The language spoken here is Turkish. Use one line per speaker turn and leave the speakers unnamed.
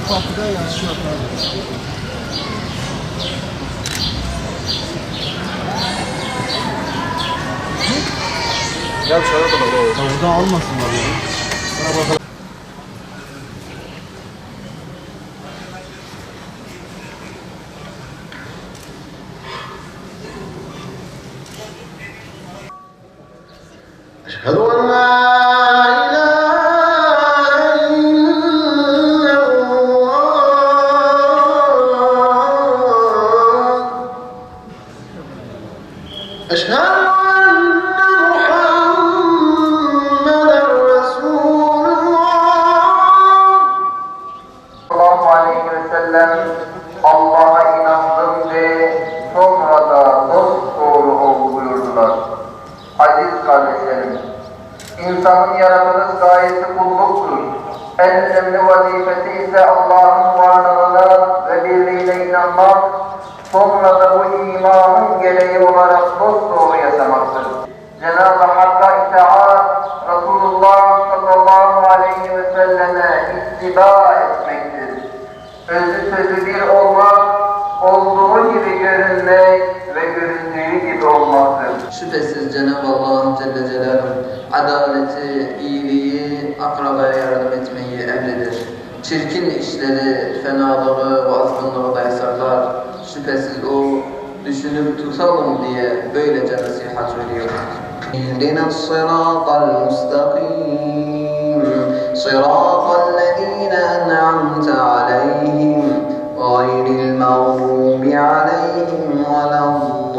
Kapıda yaşıyor.
Gel şöyle bakalım.
Burada almasınlar ya. Bana bakalım.
أشهد أن لا أشهد أن محمدًا رسول الله.
Sallallahu aleyhi ve sellem Allah'a inandım ve sonra da dosdoğru ol buyurdular. Aziz kardeşlerim, insanın yaratılış gayesi kulluktur. En önemli vazifesi ise Allah'ın varlığına ve birliğine inanmak, sonra da bu imanın gereği olarak dosdoğru yaşamaktır. Cenab-ı Hakk'a itaat, Resulullah sallallahu aleyhi ve selleme ittiba etmektir. Özü sözü bir olmak, olduğu gibi görünmek ve göründüğü gibi olmaktır.
Şüphesiz Cenab-ı Allah Celle Celaluhu adaleti, iyiliği, akrabaya yardım etmeyi emreder. Çirkin işleri, fenalığı ve azgınlığı da yasaklar. Şüphesiz o düşünüp tutalım diye böylece nasihat veriyor. اهدنا الصراط المستقيم صراط الذين أنعمت عليهم غير المغضوب عليهم ولا الضالين